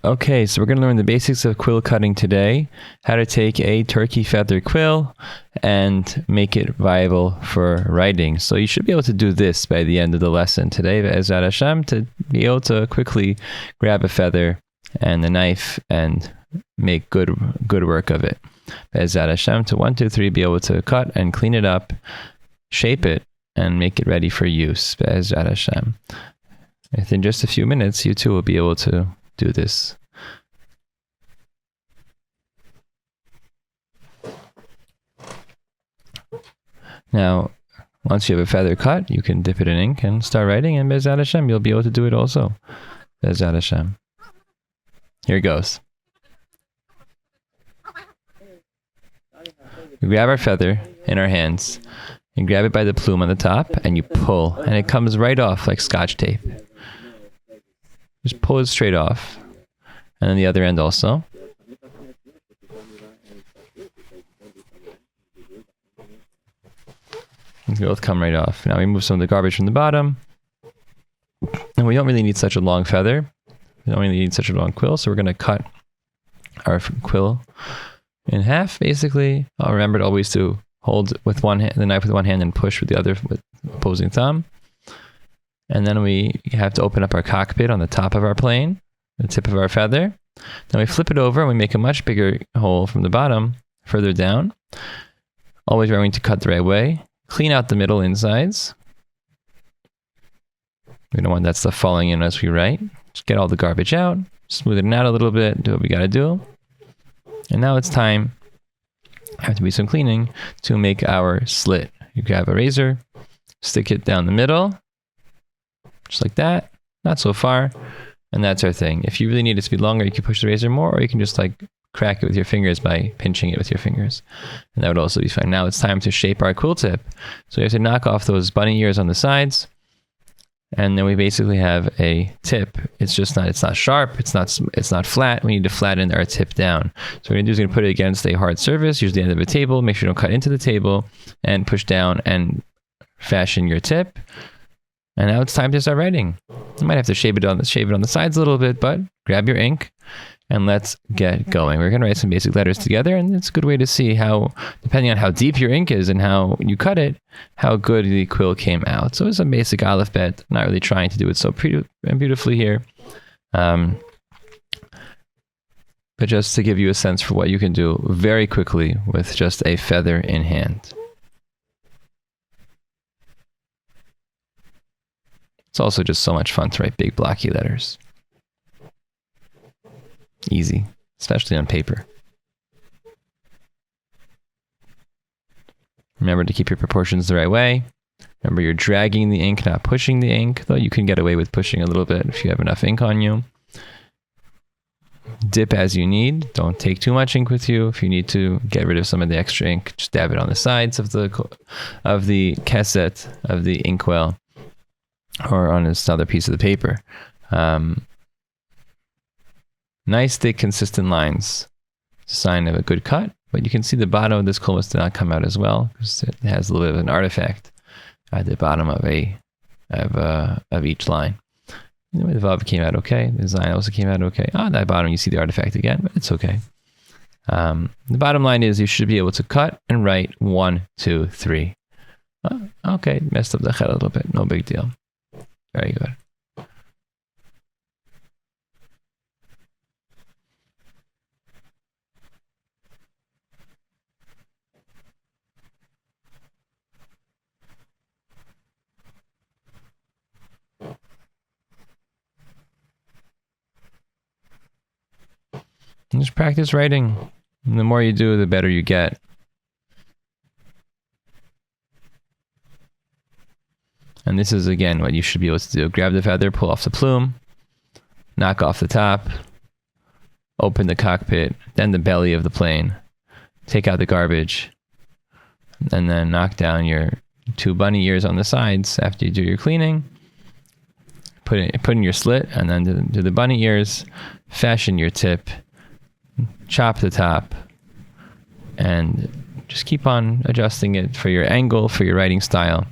Okay, so we're going to learn the basics of quill cutting today, how to take a turkey feather quill and make it viable for writing. So you should be able to do this by the end of the lesson today, Be'ezrat Hashem, to be able to quickly grab a feather and the knife and make good work of it. Be'ezrat Hashem, to 1, 2, 3, be able to cut and clean it up, shape it, and make it ready for use. Be'ezrat Hashem. Within just a few minutes, you too will be able to do this. Now, once you have a feather cut, you can dip it in ink and start writing, and Be'ezrat Hashem, you'll be able to do it also. Be'ezrat Hashem. Here it goes. We grab our feather in our hands, and grab it by the plume on the top, and you pull, and it comes right off like Scotch tape. Just pull it straight off. And then the other end also. They both come right off. Now we move some of the garbage from the bottom. And we don't really need such a long feather. We don't really need such a long quill, so we're going to cut our quill in half, basically. I'll remember always to hold with one hand, the knife with one hand, and push with the other with opposing thumb. And then we have to open up our cockpit on the top of our plane, the tip of our feather. Then we flip it over and we make a much bigger hole from the bottom, further down. Always remembering to cut the right way. Clean out the middle insides. We don't want that stuff falling in as we write. Just get all the garbage out, smooth it out a little bit, do what we gotta do. And now it's time, have to be some cleaning, to make our slit. You grab a razor, stick it down the middle, just like that, not so far, and that's our thing. If you really need it to be longer, you can push the razor more, or you can just like crack it with your fingers by pinching it with your fingers, and that would also be fine. Now it's time to shape our quill tip. So you have to knock off those bunny ears on the sides, and then we basically have a tip. It's not sharp, it's not flat. We need to flatten our tip down. So what we're gonna do is put it against a hard surface, usually the end of a table. Make sure you don't cut into the table, and push down and fashion your tip. And now it's time to start writing. You might have to shave it on the sides a little bit, but grab your ink and let's get going. We're going to write some basic letters together, and it's a good way to see how, depending on how deep your ink is and how you cut it, how good the quill came out. So it's a basic alphabet. I'm not really trying to do it so pretty and beautifully here. But just to give you a sense for what you can do very quickly with just a feather in hand. It's also just so much fun to write big blocky letters. Easy, especially on paper. Remember to keep your proportions the right way. Remember, you're dragging the ink, not pushing the ink, though you can get away with pushing a little bit if you have enough ink on you. Dip as you need. Don't take too much ink with you. If you need to get rid of some of the extra ink, just dab it on the sides of the cassette, of the inkwell, or on this other piece of the paper. Nice, thick, consistent lines. It's a sign of a good cut, but you can see the bottom of this quill must not come out as well, because it has a little bit of an artifact at the bottom of each line. Anyway, the vav came out okay. The design also came out okay. On that bottom, you see the artifact again, but it's okay. The bottom line is you should be able to cut and write 1, 2, 3. Okay, messed up the head a little bit. No big deal. Very good. And just practice writing. And the more you do, the better you get. And this is, again, what you should be able to do. Grab the feather, pull off the plume, knock off the top, open the cockpit, then the belly of the plane, take out the garbage, and then knock down your 2 bunny ears on the sides after you do your cleaning. Put in your slit, and then do the bunny ears, fashion your tip, chop the top, and just keep on adjusting it for your angle, for your writing style,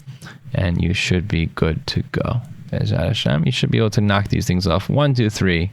and you should be good to go. Be'ezrat Hashem, you should be able to knock these things off 1, 2, 3